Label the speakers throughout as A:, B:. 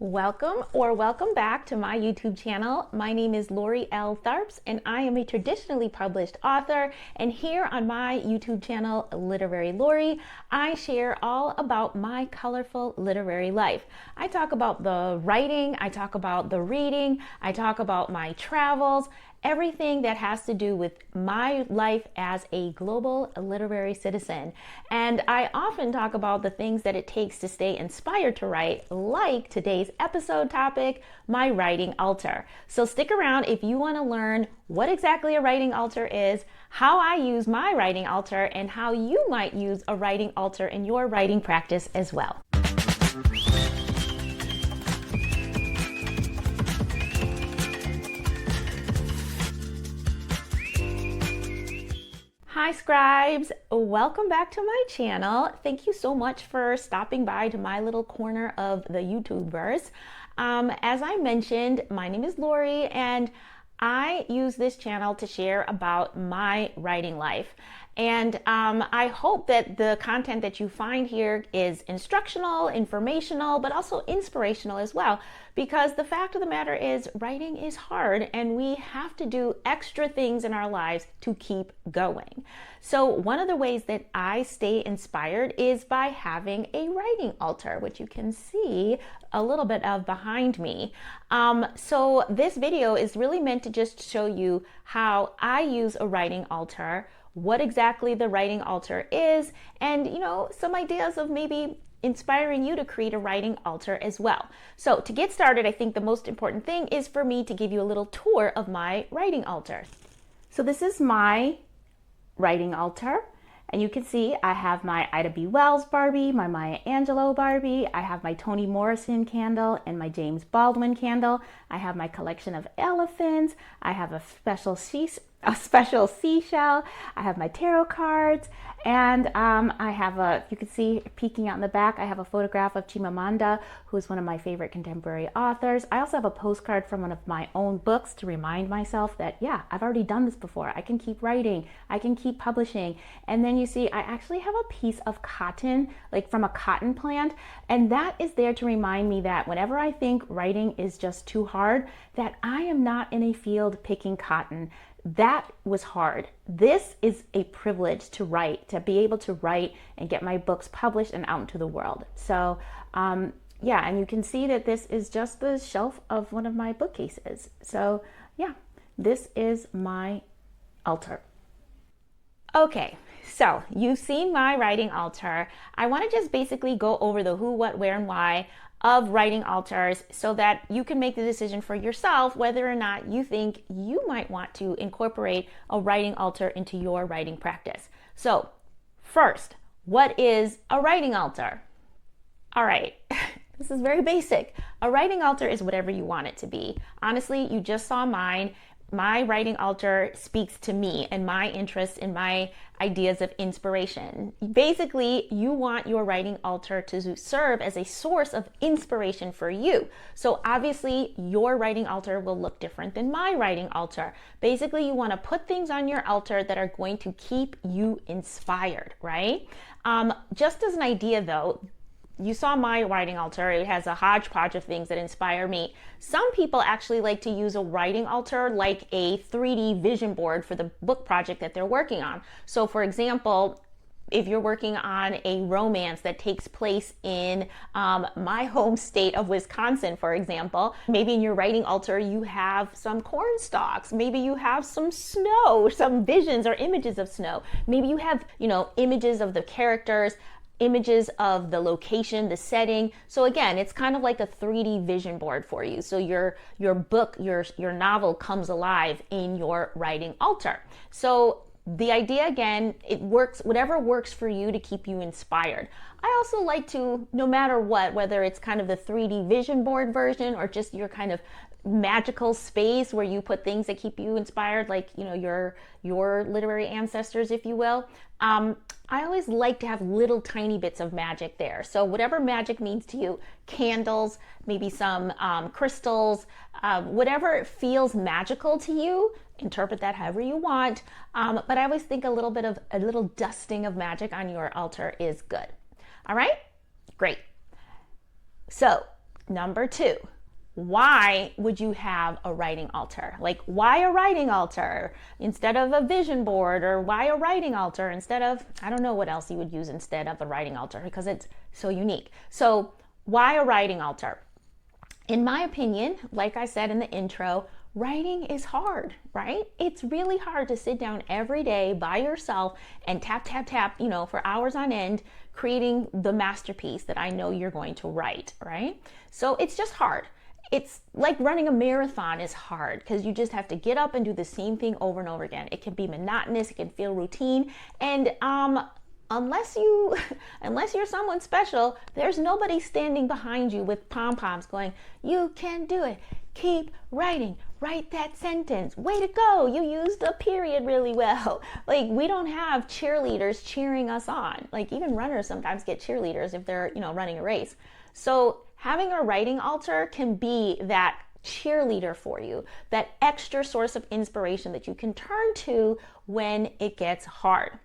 A: Welcome back to my YouTube channel. My name is Lori L. Tharps, and I am a traditionally published author. And here on my YouTube channel, Literary Lori, I share all about my colorful literary life. I talk about the writing, I talk about the reading, I talk about my travels, everything that has to do with my life as a global literary citizen. And I often talk about the things that it takes to stay inspired to write, like today's episode topic, my writing altar. So stick around if you want to learn what exactly a writing altar is, how I use my writing altar, and how you might use a writing altar in your writing practice as well. Hi scribes, welcome back to my channel. Thank you so much for stopping by to my little corner of the YouTubers. As I mentioned, my name is Lori and I use this channel to share about my writing life. And I hope that the content that you find here is instructional, informational, but also inspirational as well. Because the fact of the matter is, writing is hard and we have to do extra things in our lives to keep going. So one of the ways that I stay inspired is by having a writing altar, which you can see a little bit of behind me. So this video is really meant to just show you how I use a writing altar, what exactly the writing altar is, and some ideas of maybe inspiring you to create a writing altar as well. So to get started, I think the most important thing is for me to give you a little tour of my writing altar. So this is my writing altar, and you can see I have my Ida B. Wells Barbie, my Maya Angelou Barbie, I have my Toni Morrison candle and my James Baldwin candle, I have my collection of elephants, I have a special seashell, I have my tarot cards, and I have you can see peeking out in the back, I have a photograph of Chimamanda, who is one of my favorite contemporary authors. I also have a postcard from one of my own books to remind myself that, yeah, I've already done this before. I can keep writing, I can keep publishing. And then you see, I actually have a piece of cotton, like from a cotton plant, and that is there to remind me that whenever I think writing is just too hard, that I am not in a field picking cotton. That was hard. This is a privilege to write, to be able to write and get my books published and out into the world. So yeah, and you can see that this is just the shelf of one of my bookcases. So yeah, this is my altar. Okay, so you've seen my writing altar. I want to just basically go over the who, what, where, and why of writing altars so that you can make the decision for yourself whether or not you think you might want to incorporate a writing altar into your writing practice. So first, what is a writing altar? All right, this is very basic. A writing altar is whatever you want it to be. Honestly, you just saw mine. My writing altar speaks to me and my interests and my ideas of inspiration. Basically, you want your writing altar to serve as a source of inspiration for you. So obviously, your writing altar will look different than my writing altar. Basically, you want to put things on your altar that are going to keep you inspired, right? Just as an idea though, you saw my writing altar. It has a hodgepodge of things that inspire me. Some people actually like to use a writing altar like a 3D vision board for the book project that they're working on. So for example, if you're working on a romance that takes place in my home state of Wisconsin, for example, maybe in your writing altar you have some corn stalks, maybe you have some snow, some visions or images of snow, maybe you have, images of the characters, images of the location, the setting. So again, it's kind of like a 3D vision board for you. So your book, your novel comes alive in your writing altar. So the idea, again, it works, whatever works for you to keep you inspired. I also like to, no matter what, whether it's kind of the 3D vision board version or just your kind of magical space where you put things that keep you inspired, like your literary ancestors, if you will. I always like to have little tiny bits of magic there. So whatever magic means to you, candles, maybe some crystals, whatever feels magical to you, interpret that however you want. But I always think a little dusting of magic on your altar is good. All right, great. So Number two, why would you have a writing altar? Like, why a writing altar instead of a vision board? Or why a writing altar instead of, I don't know what else you would use instead of a writing altar, because it's so unique. So why a writing altar? In my opinion, like I said in the intro, writing is hard, right? It's really hard to sit down every day by yourself and tap, tap, tap, for hours on end, creating the masterpiece that I know you're going to write, right? So it's just hard. It's like running a marathon is hard because you just have to get up and do the same thing over and over again. It can be monotonous, it can feel routine, and unless you're someone special, there's nobody standing behind you with pom-poms going, "You can do it. Keep writing. Write that sentence. Way to go. You used a period really well." Like, we don't have cheerleaders cheering us on. Like, even runners sometimes get cheerleaders if they're, running a race. So having a writing altar can be that cheerleader for you, that extra source of inspiration that you can turn to when it gets hard.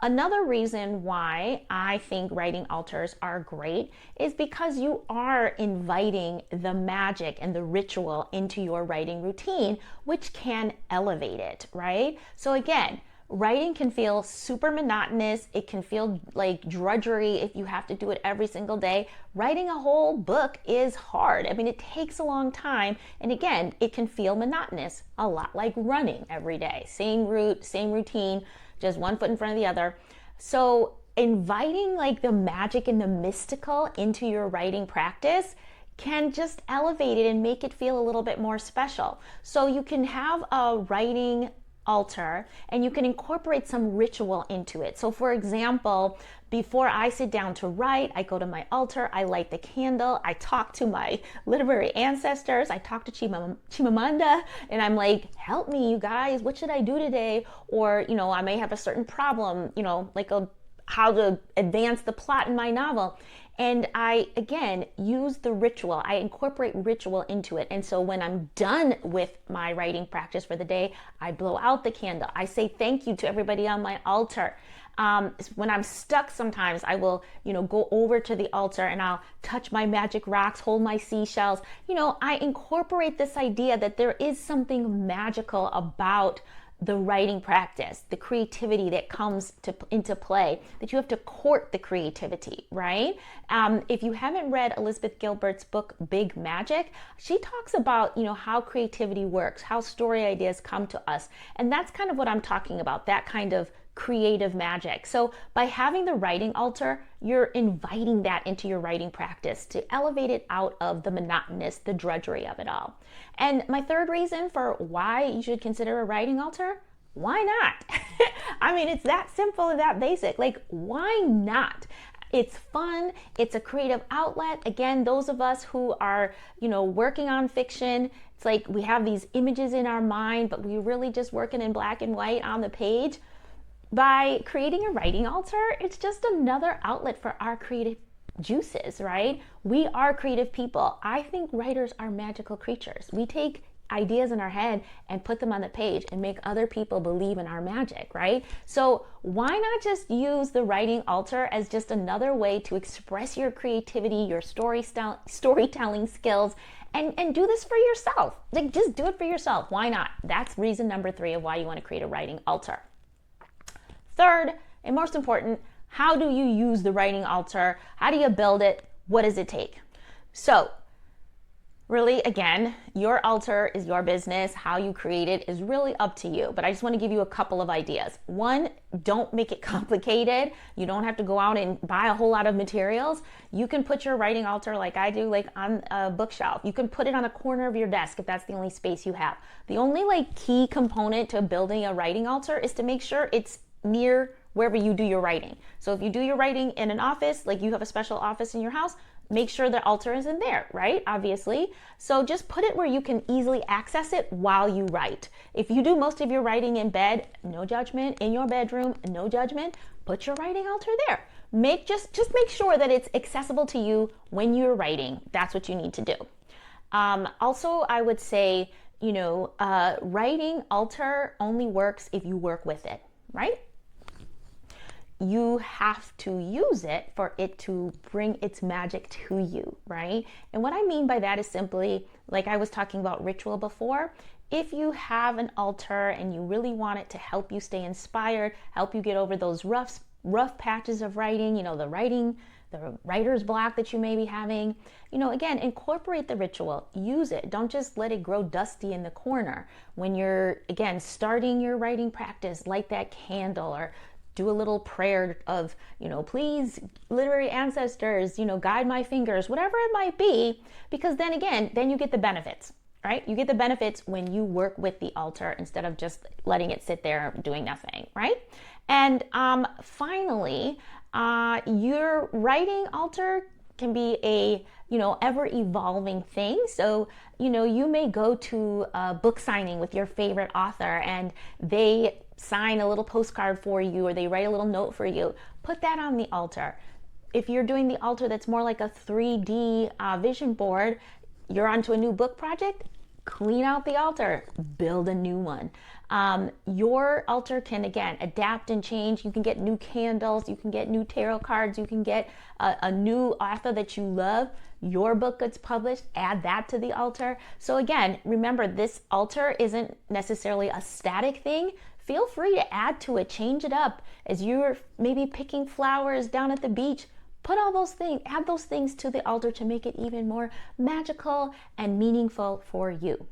A: Another reason why I think writing altars are great is because you are inviting the magic and the ritual into your writing routine, which can elevate it, right? So again, writing can feel super monotonous. It can feel like drudgery if you have to do it every single day. Writing a whole book is hard. I mean, it takes a long time. And again, it can feel monotonous, a lot like running every day. Same route, same routine, just one foot in front of the other. So inviting like the magic and the mystical into your writing practice can just elevate it and make it feel a little bit more special. So you can have a writing altar and you can incorporate some ritual into it. So for example, before I sit down to write, I go to my altar, I light the candle, I talk to my literary ancestors, I talk to Chimamanda, and I'm like, "Help me, you guys, what should I do today?" Or, I may have a certain problem, like how to advance the plot in my novel. And I, again, use the ritual. I incorporate ritual into it. And so when I'm done with my writing practice for the day, I blow out the candle. I say thank you to everybody on my altar. When I'm stuck sometimes, I will, go over to the altar and I'll touch my magic rocks, hold my seashells. I incorporate this idea that there is something magical about the writing practice, the creativity that comes into play, that you have to court the creativity, right? If you haven't read Elizabeth Gilbert's book, Big Magic, she talks about, how creativity works, how story ideas come to us. And that's kind of what I'm talking about, that kind of creative magic. So by having the writing altar, you're inviting that into your writing practice to elevate it out of the monotonous, the drudgery of it all. And my third reason for why you should consider a writing altar, why not? I mean, it's that simple and that basic. Like, why not? It's fun. It's a creative outlet. Again, those of us who are, working on fiction, it's like we have these images in our mind, but we're really just working in black and white on the page. By creating a writing altar, it's just another outlet for our creative juices, right? We are creative people. I think writers are magical creatures. We take ideas in our head and put them on the page and make other people believe in our magic, right? So why not just use the writing altar as just another way to express your creativity, your storytelling skills, and do this for yourself. Like, just do it for yourself. Why not? That's reason number 3 of why you want to create a writing altar. Third, and most important, how do you use the writing altar? How do you build it? What does it take? So, really, again, your altar is your business. How you create it is really up to you. But I just want to give you a couple of ideas. One, don't make it complicated. You don't have to go out and buy a whole lot of materials. You can put your writing altar, like I do, like on a bookshelf. You can put it on a corner of your desk if that's the only space you have. The only key component to building a writing altar is to make sure it's near wherever you do your writing. So if you do your writing in an office, like you have a special office in your house, make sure the altar is in there, right? Obviously. So just put it where you can easily access it while you write. If you do most of your writing in bed, no judgment. In your bedroom, no judgment. Put your writing altar there. Just make sure that it's accessible to you when you're writing. That's what you need to do. Also, I would say, writing altar only works if you work with it, right? you have to use it for it to bring its magic to you, right? And what I mean by that is simply, like I was talking about ritual before, if you have an altar and you really want it to help you stay inspired, help you get over those rough patches of writing, the writer's block that you may be having, again, incorporate the ritual, use it. Don't just let it grow dusty in the corner. When you're, again, starting your writing practice, light that candle or do a little prayer of, please, literary ancestors, guide my fingers, whatever it might be, because then you get the benefits, right? You get the benefits when you work with the altar instead of just letting it sit there doing nothing, right? And finally, your writing altar can be a ever evolving thing. So you may go to a book signing with your favorite author and they sign a little postcard for you or they write a little note for you. Put that on the altar. If you're doing the altar that's more like a 3D vision board, you're onto a new book project, clean out the altar, build a new one. Your altar can, again, adapt and change. You can get new candles, you can get new tarot cards, you can get a new author that you love. Your book gets published, add that to the altar. So again, remember, this altar isn't necessarily a static thing. Feel free to add to it, change it up. As you're maybe picking flowers down at the beach, put all those things, add those things to the altar to make it even more magical and meaningful for you.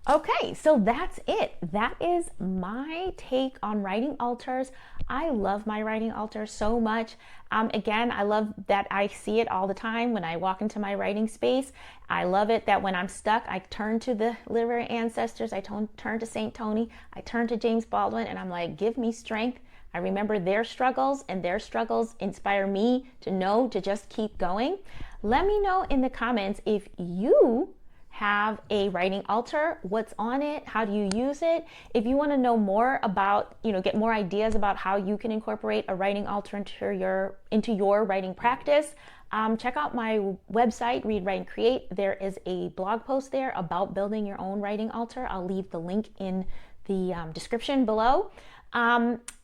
A: Okay, so that's it. That is my take on writing altars. I love my writing altar so much. Again, I love that I see it all the time when I walk into my writing space. I love it that when I'm stuck, I turn to the literary ancestors. I turn to St. Tony. I turn to James Baldwin, and I'm like, give me strength. I remember their struggles, and their struggles inspire me to know to just keep going. Let me know in the comments if you have a writing altar, what's on it, how do you use it? If you want to know more about, get more ideas about how you can incorporate a writing altar into your writing practice, check out my website, Read, Write, and Create. There is a blog post there about building your own writing altar. I'll leave the link in the description below.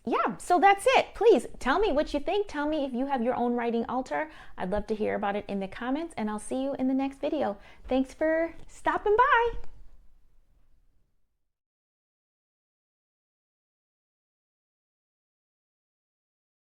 A: Yeah, so that's it. Please tell me what you think. Tell me if you have your own writing altar. I'd love to hear about it in the comments, and I'll see you in the next video. Thanks for stopping by.